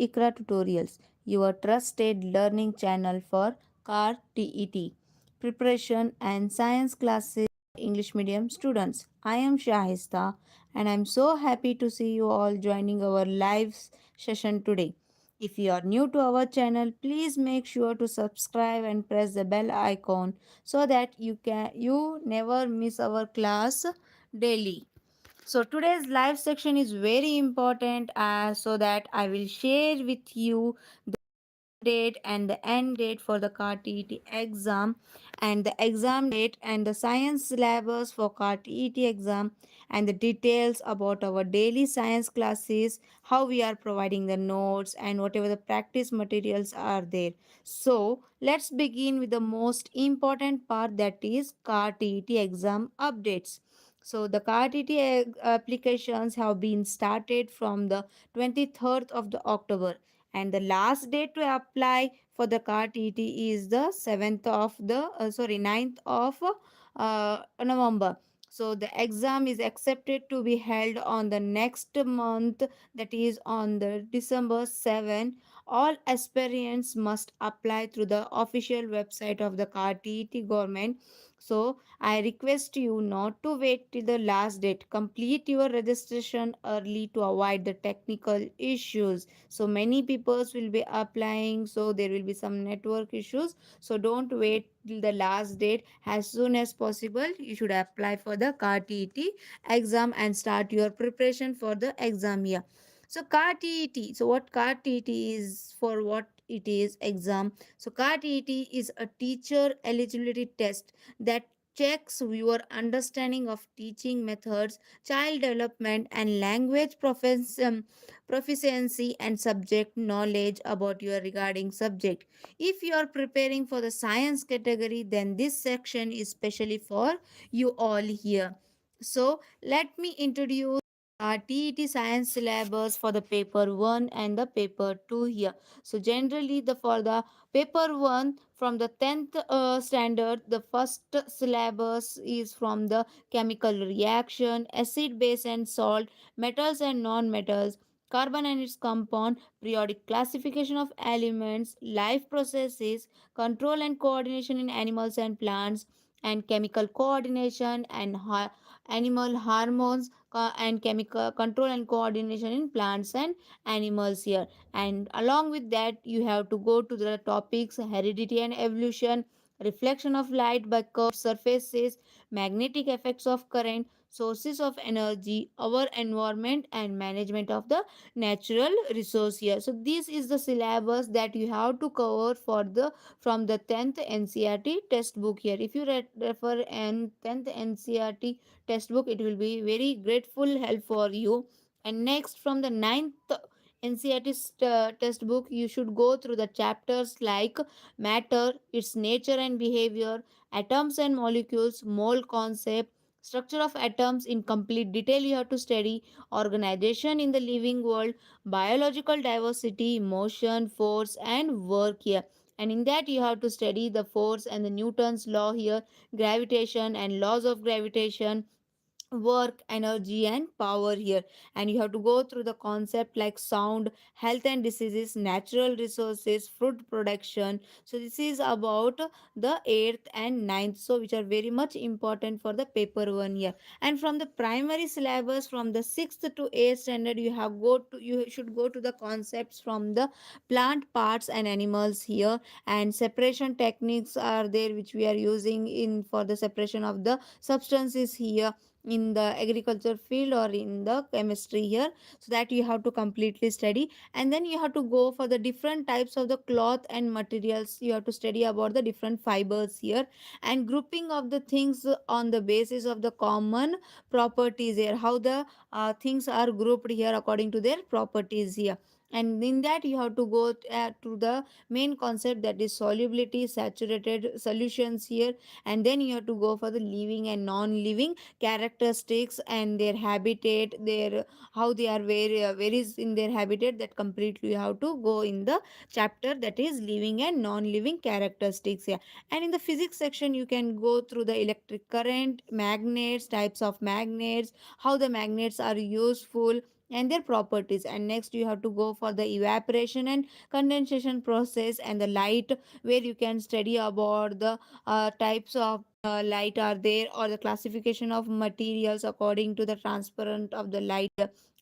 Ikra Tutorials, your trusted learning channel for CAR-TET preparation and science classes for English medium students. I am Shahista and I am so happy to see you all joining our live session today. If you are new to our channel, please make sure to subscribe and press the bell icon so that you never miss our class daily. So today's live section is very important so that I will share with you date and the end date for the CAR-TET exam and the exam date and the science syllabus for CAR-TET exam and the details about our daily science classes, how we are providing the notes and whatever the practice materials are there. So let's begin with the most important part, that is CAR-TET exam updates. So the CAR-TET applications have been started from the 23rd of the October, and the last date to apply for the car TT is the 7th of the 9th of November. So the exam is accepted to be held on the next month, that is on the December 7. All aspirants must apply through the official website of the car TT government. So I request you not to wait till the last date. Complete your registration early to avoid the technical issues. So many peoples will be applying, so there will be some network issues. So don't wait till the last date. As soon as possible you should apply for the CAR-TET exam and start your preparation for the exam year. So CAR-TET, so what CAR-TET is, for what it is exam. So CAR-TET is a teacher eligibility test that checks your understanding of teaching methods, child development, and language proficiency and subject knowledge about your regarding subject. If you are preparing for the science category, then this section is specially for you all here. So let me introduce our TET science syllabus for the paper 1 and the paper 2 here. So generally the for the paper 1 from the 10th standard, the first syllabus is from the chemical reaction, acid, base and salt, metals and non-metals, carbon and its compound, periodic classification of elements, life processes, control and coordination in animals and plants, and chemical coordination and animal hormones and chemical control and coordination in plants and animals here. And along with that, you have to go to the topics heredity and evolution, reflection of light by curved surfaces, magnetic effects of current, sources of energy, our environment, and management of the natural resource here. So this is the syllabus that you have to cover for the from the 10th NCRT textbook here. If you refer and 10th NCRT textbook, it will be very grateful help for you. And next, from the 9th NCRT textbook, you should go through the chapters like matter, its nature and behavior, atoms and molecules, mole concept, structure of atoms in complete detail you have to study, organization in the living world, biological diversity, motion, force, and work here. And in that, you have to study the force and the Newton's law here, gravitation and laws of gravitation, work, energy, and power here. And you have to go through the concept like sound, health and diseases, natural resources, food production. So this is about the 8th and ninth, so which are very much important for the paper 1 year. And from the primary syllabus from the 6th to 8th standard, you should go to the concepts from the plant parts and animals here, and separation techniques are there which we are using in for the separation of the substances here in the agriculture field or in the chemistry here. So that you have to completely study. And then you have to go for the different types of the cloth and materials. You have to study about the different fibers here, and grouping of the things on the basis of the common properties here, how the things are grouped here according to their properties here. And in that, you have to go to the main concept, that is solubility, saturated solutions here. And then you have to go for the living and non-living characteristics and their habitat, their how they are varies in their habitat. That completely you have to go in the chapter, that is living and non-living characteristics here. And in the physics section, you can go through the electric current, magnets, types of magnets, how the magnets are useful, and their properties. And next you have to go for the evaporation and condensation process and the light, where you can study about the types of light are there, or the classification of materials according to the transparent of the light,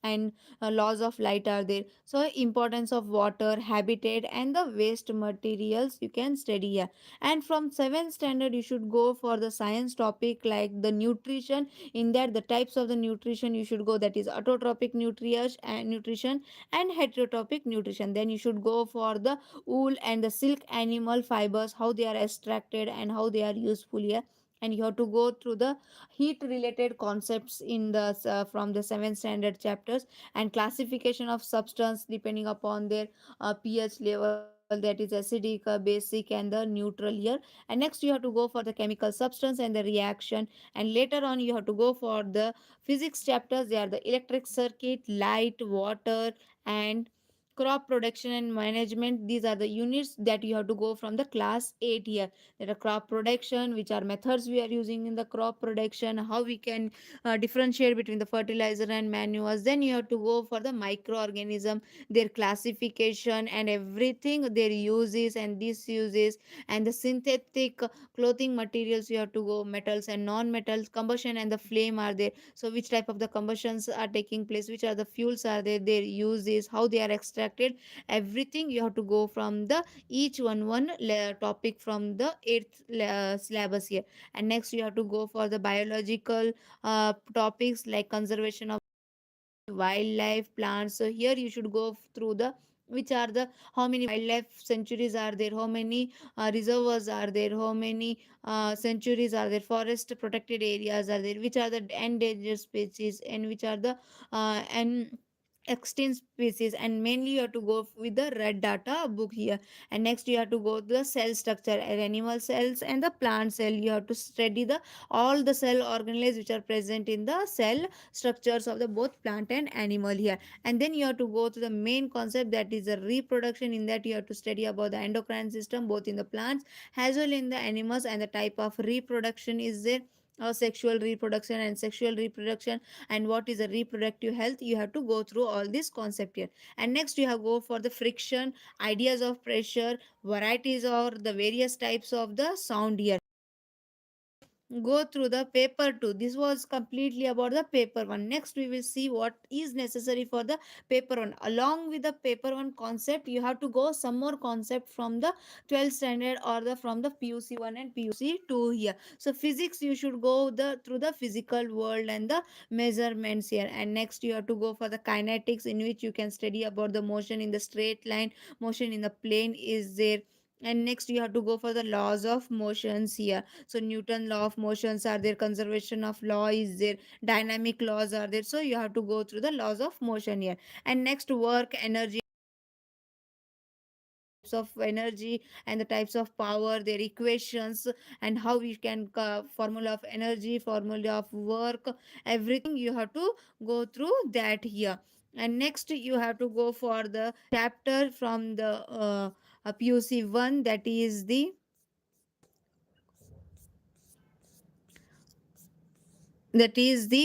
and laws of light are there. So importance of water, habitat, and the waste materials you can study here. And from 7th standard you should go for the science topic like the nutrition. In that, the types of the nutrition you should go, that is autotrophic nutrition and heterotrophic nutrition. Then you should go for the wool and the silk animal fibers, how they are extracted and how they are useful here. And you have to go through the heat related concepts in the from the 7th standard chapters, and classification of substance depending upon their pH level, that is acidic, basic, and the neutral here. And next you have to go for the chemical substance and the reaction. And later on you have to go for the physics chapters. They are the electric circuit, light, water, and crop production and management. These are the units that you have to go from the class 8 here. There are crop production, which are methods we are using in the crop production, how we can differentiate between the fertilizer and manures. Then you have to go for the microorganism, their classification and everything, their uses and disuses. And the synthetic clothing materials, you have to go metals and non-metals, combustion and the flame are there. So which type of the combustions are taking place, which are the fuels are there, their uses, how they are extracted, everything you have to go from the each one topic from the 8th syllabus here. And next you have to go for the biological topics like conservation of wildlife, plants. So here you should go through the which are the how many wildlife sanctuaries are there, how many reservoirs are there, how many sanctuaries are there, forest protected areas are there, which are the endangered species, and which are the and extinct species. And mainly you have to go with the red data book here. And next you have to go to the cell structure and animal cells and the plant cell. You have to study the all the cell organelles which are present in the cell structures of the both plant and animal here. And then you have to go to the main concept, that is the reproduction. In that you have to study about the endocrine system both in the plants as well in the animals, and the type of reproduction is there, sexual reproduction and sexual reproduction, and what is the reproductive health. You have to go through all this concept here. And next you have go for the friction, ideas of pressure, varieties or the various types of the sound here. Go through the paper 2. This was completely about the paper 1. Next we will see what is necessary for the paper 1. Along with the paper 1 concept, you have to go some more concept from the 12th standard or the from the PUC 1 and PUC 2 here. So physics you should go the through the physical world and the measurements here. And next you have to go for the kinetics, in which you can study about the motion in the straight line, motion in the plane is there. And next you have to go for the laws of motions here. So Newton law of motions are there, conservation of law is there, dynamic laws are there. So you have to go through the laws of motion here. And next, work, energy, types of energy and the types of power, their equations, and how we can formula of energy, formula of work, everything you have to go through that here. And next you have to go for the chapter from the PUC 1, that is the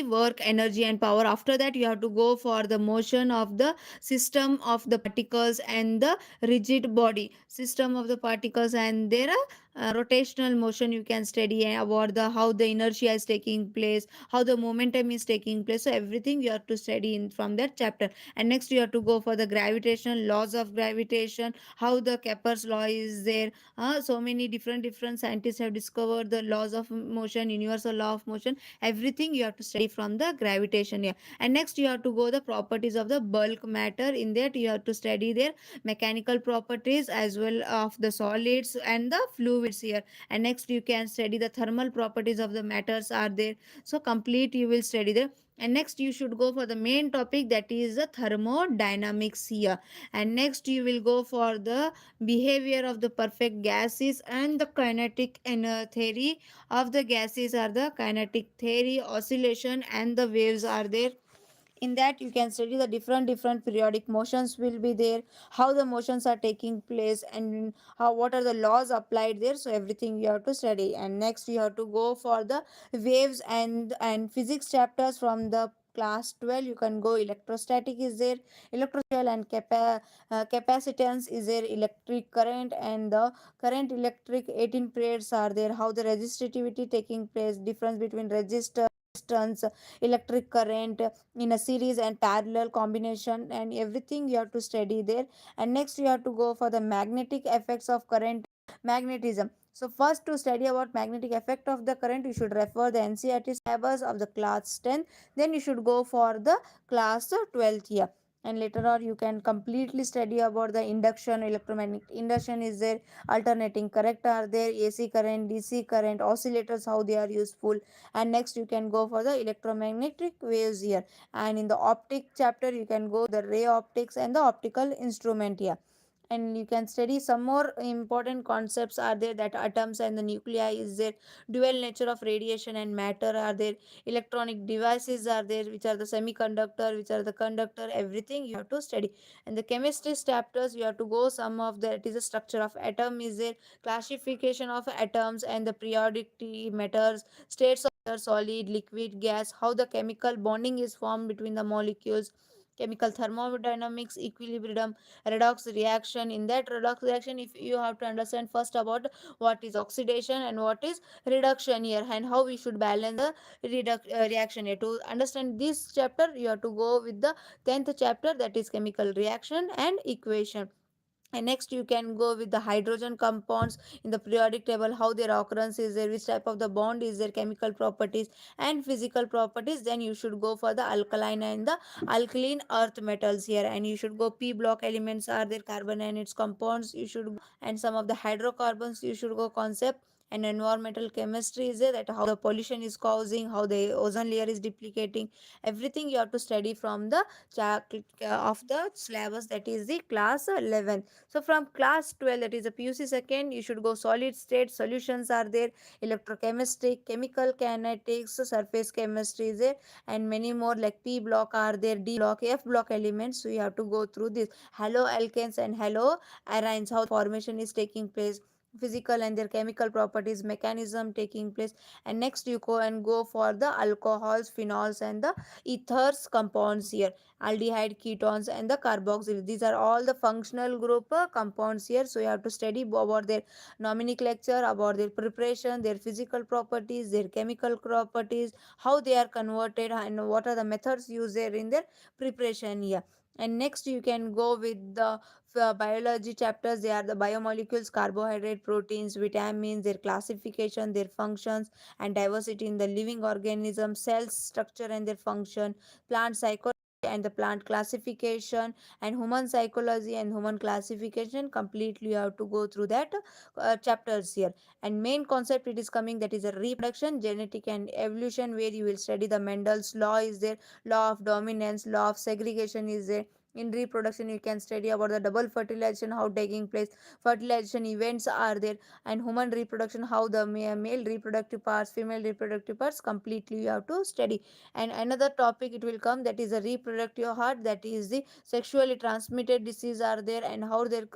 work, energy, and power. After that you have to go for the motion of the system of the particles and the rigid body system of the particles, and their rotational motion you can study about the how the inertia is taking place, how the momentum is taking place. So everything you have to study in from that chapter. And next you have to go for the gravitational laws of gravitation, how the Kepler's law is there. So many different scientists have discovered the laws of motion, universal law of motion, everything you have to study from the gravitation here. And next you have to go the properties of the bulk matter. In that you have to study their mechanical properties as well of the solids and the fluids here. And next you can study the thermal properties of the matters are there. So complete you will study there. And next you should go for the main topic, that is the thermodynamics here. And next you will go for the behavior of the perfect gases and the kinetic theory of the gases are the kinetic theory, oscillation, and the waves are there. In that you can study the different periodic motions will be there, how the motions are taking place, and how what are the laws applied there. So everything you have to study. And next you have to go for the waves and physics chapters from the class 12 you can go electrostatic is there, electrocell and capacitance is there, electric current and the current electric 18 periods are there, how the resistivity taking place, difference between resistance, electric current in a series and parallel combination, and everything you have to study there. And next you have to go for the magnetic effects of current, magnetism. So first, to study about magnetic effect of the current, you should refer the NCERT syllabus of the class 10. Then you should go for the class 12th year. And later on, you can completely study about the induction, electromagnetic induction is there, alternating current are there, AC current, DC current, oscillators, how they are useful. And next, you can go for the electromagnetic waves here. And in the optic chapter, you can go the ray optics and the optical instrument here. And you can study some more important concepts are there, that atoms and the nuclei is there, dual nature of radiation and matter are there, electronic devices are there, which are the semiconductor, which are the conductor, everything you have to study. And the chemistry chapters you have to go some of that is the structure of atom is there, classification of atoms and the periodic matters, states of solid, liquid, gas, how the chemical bonding is formed between the molecules, chemical thermodynamics, equilibrium, redox reaction. In that redox reaction, if you have to understand first about what is oxidation and what is reduction here, and how we should balance the reaction here. To understand this chapter you have to go with the 10th chapter, that is chemical reaction and equation. And next you can go with the hydrogen compounds in the periodic table, how their occurrence is there, which type of the bond is their chemical properties and physical properties. Then you should go for the alkaline and the alkaline earth metals here, and you should go p block elements are there, carbon and its compounds you should, and some of the hydrocarbons you should go concept. And environmental chemistry is there, that how the pollution is causing, how the ozone layer is duplicating, everything you have to study from the of the syllabus, that is the class 11. So from class 12, that is a PUC second, you should go solid state solutions are there, electrochemistry, chemical kinetics, surface chemistry is there, and many more like P block are there, D block, F block elements. So you have to go through this halo alkanes and halo arynes, how formation is taking place, physical and their chemical properties, mechanism taking place. And next you go and go for the alcohols, phenols and the ethers compounds here, aldehyde, ketones and the carboxyl, these are all the functional group compounds here. So you have to study about their nomenclature, about their preparation, their physical properties, their chemical properties, how they are converted and what are the methods used there in their preparation here. And next you can go with the biology chapters, they are the biomolecules, carbohydrate, proteins, vitamins, their classification, their functions and diversity in the living organism, cells structure and their function, plant psychology and the plant classification, and human psychology and human classification. Completely you have to go through that chapters here. And main concept it is coming, that is a reproduction, genetic and evolution, where you will study the Mendel's law is there, law of dominance, law of segregation is there. In reproduction you can study about the double fertilization, how taking place, fertilization events are there. And human reproduction, how the male reproductive parts, female reproductive parts, completely you have to study. And another topic it will come, that is a reproductive heart, that is the sexually transmitted disease are there, and how their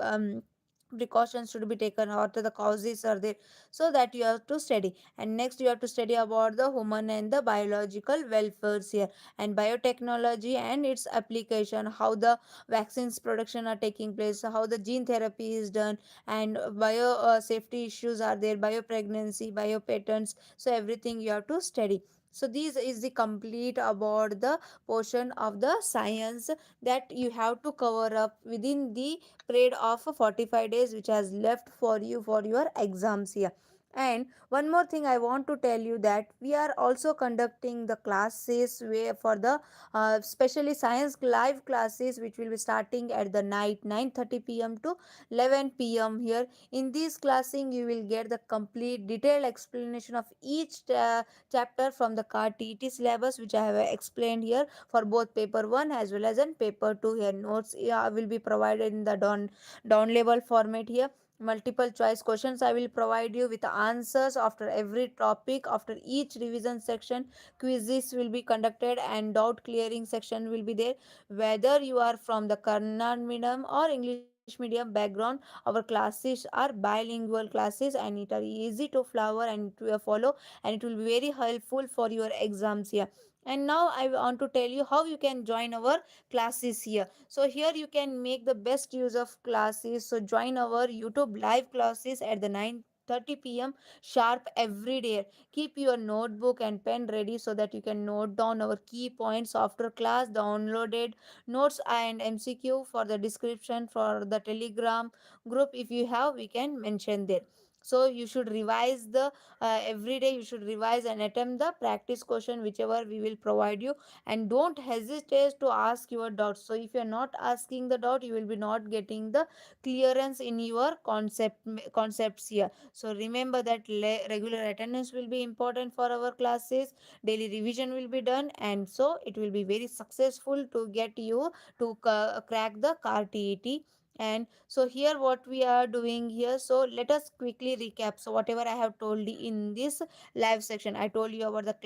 precautions should be taken, what are the causes are there, so that you have to study. And next you have to study about the human and the biological welfares here, and biotechnology and its application, how the vaccines production are taking place, how the gene therapy is done, and bio safety issues are there, bio pregnancy, bio patents. So everything you have to study. So this is the complete about the portion of the science that you have to cover up within the period of 45 days which has left for you for your exams here. And one more thing I want to tell you, that we are also conducting the classes where for the especially science live classes, which will be starting at the night 9:30 p.m. to 11 p.m. here. In this classing you will get the complete detailed explanation of each chapter from the KARTET syllabus, which I have explained here for both paper 1 as well as in paper 2 here. Notes will be provided in the down level format here. Multiple choice questions I will provide you with answers after every topic. After each revision section, quizzes will be conducted and doubt clearing section will be there. Whether you are from the Kannada medium or English medium background, our classes are bilingual classes and it are easy to follow and to follow, and it will be very helpful for your exams here. And now I want to tell you how you can join our classes here. So here you can make the best use of classes. So join our YouTube live classes at the 9:30 p.m. sharp every day. Keep your notebook and pen ready so that you can note down our key points after class. Downloaded notes and MCQ for the description for the Telegram group. If you have, we can mention there. So you should revise the every day. You should revise and attempt the practice question whichever we will provide you, and don't hesitate to ask your doubts. So if you are not asking the doubt, you will be not getting the clearance in your concepts here. So remember that regular attendance will be important for our classes. Daily revision will be done, and so it will be very successful to get you to crack the CARTET. And so here what we are doing here, so let us quickly recap. So whatever I have told you in this live section, I told you about the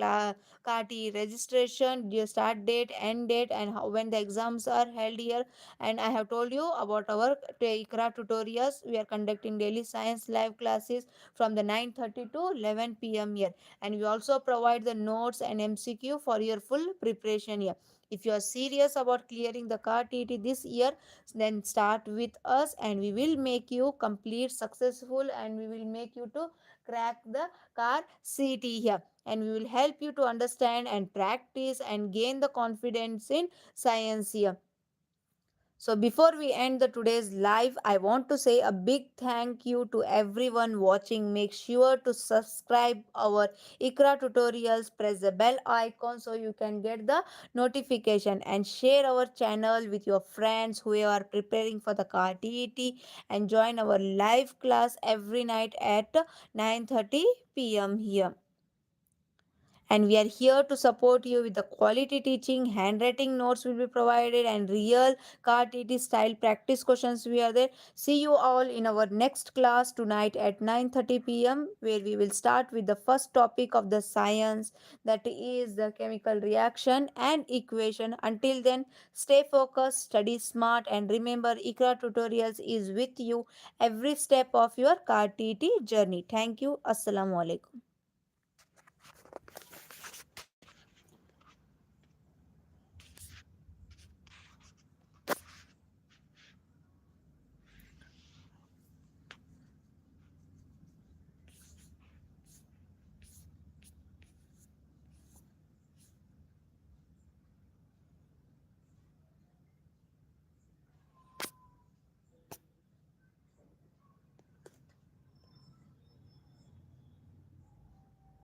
CARTI registration, the start date, end date, and how, when the exams are held here. And I have told you about our ICRA tutorials. We are conducting daily science live classes from the 9:30 to 11 p.m. here, and we also provide the notes and MCQ for your full preparation here. If you are serious about clearing the CARTET this year, then start with us, and we will make you complete successful, and we will make you to crack the car city here, and we will help you to understand and practice and gain the confidence in science here. So before we end the today's live, I want to say a big thank you to everyone watching. Make sure to subscribe our Ikra tutorials, press the bell icon so you can get the notification, and share our channel with your friends who are preparing for the car TET, and join our live class every night at 9:30 p.m. here. And we are here to support you with the quality teaching. Handwriting notes will be provided, and real car TT style practice questions we are there. See you all in our next class tonight at 9:30 p.m., where we will start with the first topic of the science, that is the chemical reaction and equation. Until then, stay focused, study smart, and remember Ikra tutorials is with you every step of your car TT journey. Thank you. Assalamu alaikum.